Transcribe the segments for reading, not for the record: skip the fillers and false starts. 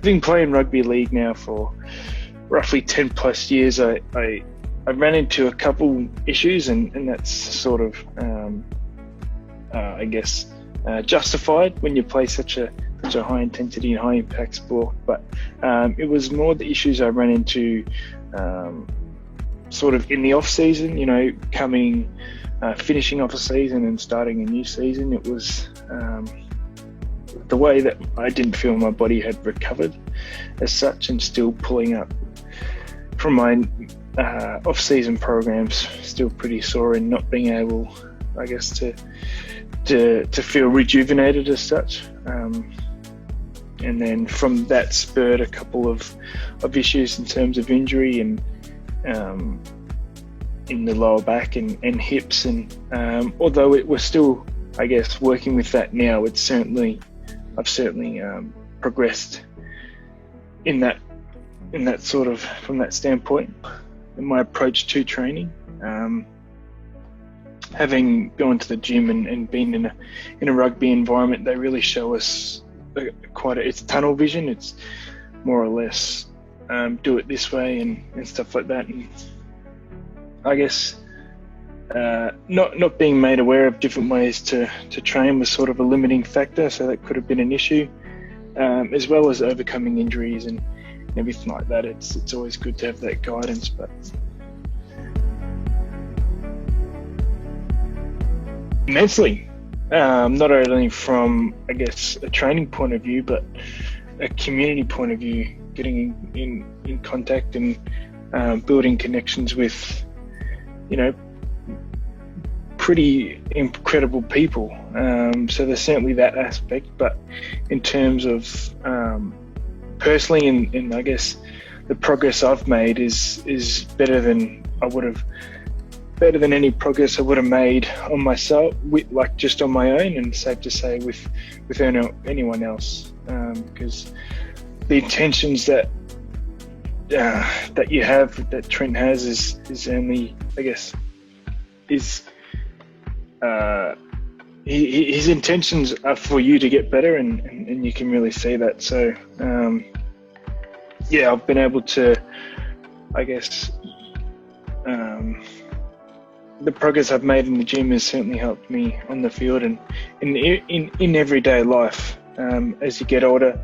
been playing rugby league now for roughly 10 plus years. I ran into a couple issues, and that's sort of, justified when you play such a high intensity and high impact sport. But it was more the issues I ran into sort of in the off season, finishing off a season and starting a new season. It was the way that I didn't feel my body had recovered as such, and still pulling up from my off-season programs, still pretty sore, and not being able, I guess, to feel rejuvenated as such. And then from that spurred a couple of issues in terms of injury and in the lower back and hips. And although we're still, I guess, working with that now, I've certainly progressed in that sort of, from that standpoint, in my approach to training. Having gone to the gym and been in a rugby environment, they really show us it's tunnel vision. It's more or less do it this way and stuff like that. And I guess not being made aware of different ways to train was sort of a limiting factor, so that could have been an issue, as well as overcoming injuries and everything like that. It's always good to have that guidance. But immensely, not only from, I guess, a training point of view, but a community point of view, getting in contact and building connections with, pretty incredible people. So there's certainly that aspect. But in terms of personally, and I guess the progress I've made is better than any progress I would have made on myself, just on my own, and safe to say with anyone else, because the intentions that you have, that Trent has, is only, I guess, his intentions are for you to get better, and you can really see that. So I've been able to, I guess, the progress I've made in the gym has certainly helped me on the field and in everyday life. As you get older,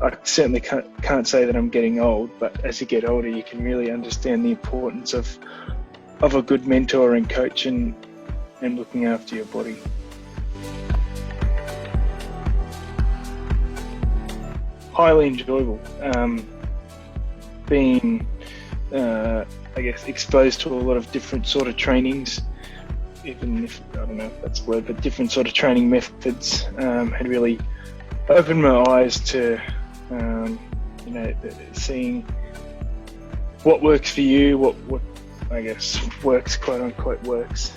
I certainly can't say that I'm getting old, but as you get older, you can really understand the importance of a good mentor and coach and looking after your body. Highly enjoyable. Being I guess exposed to a lot of different sort of trainings, even if, I don't know if that's the word, but different sort of training methods had really opened my eyes to seeing what works for you, what I guess works, quote unquote works.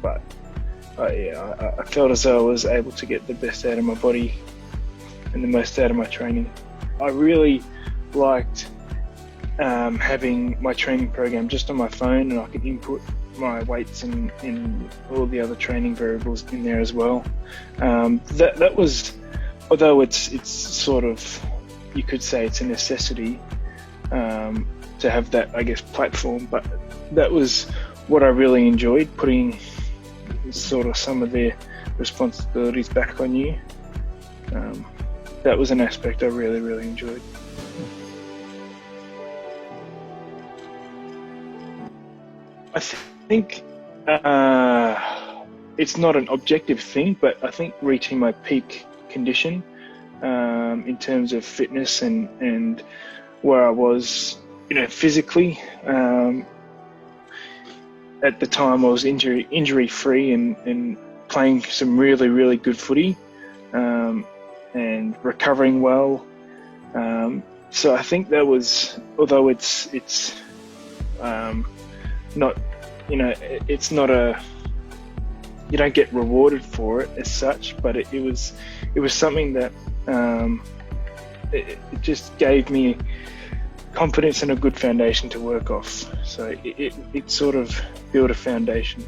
But I felt as though I was able to get the best out of my body and the most out of my training. I really liked having my training program just on my phone, and I could input my weights and all the other training variables in there as well. That was, although it's sort of, you could say it's a necessity to have that, I guess, platform, but that was what I really enjoyed, putting sort of some of the responsibilities back on you. That was an aspect I really, really enjoyed. I think it's not an objective thing, but I think reaching my peak condition in terms of fitness and where I was, physically. At the time, I was injury free and playing some really, really good footy and recovering well. So I think that was, although it's not, it's not you don't get rewarded for it as such, but it was something that it just gave me confidence and a good foundation to work off. So it sort of built a foundation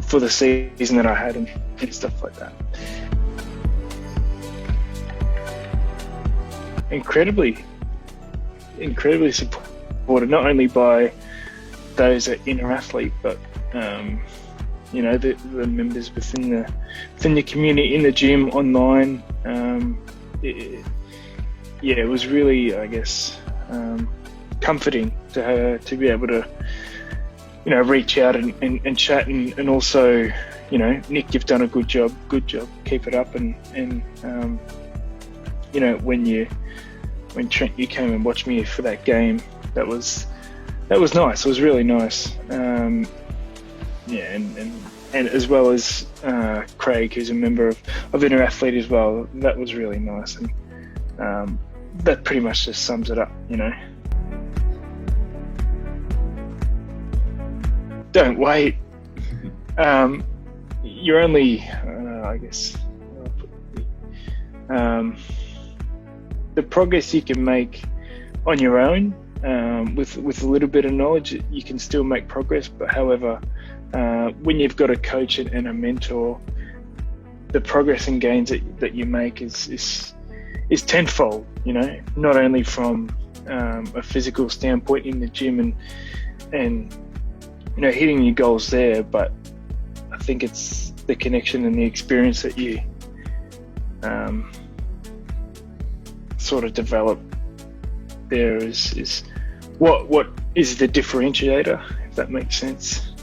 for the season that I had and stuff like that. incredibly supported, not only by those at Inner Athlete, but the members within the community, in the gym, online. It was really, I guess, comforting to be able to, reach out and chat, and also, Nic, you've done a good job, keep it up. And when Trent, you came and watched me for that game, that was nice. It was really nice. And as well as Craig, who's a member of Inner Athlete as well, that was really nice. And that pretty much just sums it up, Don't wait. You're only, I guess, the progress you can make on your own, with a little bit of knowledge, you can still make progress. But however, when you've got a coach and a mentor, the progress and gains that you make is tenfold. Not only from a physical standpoint in the gym and hitting your goals there, but I think it's the connection and the experience that you sort of develop there is what is the differentiator, if that makes sense.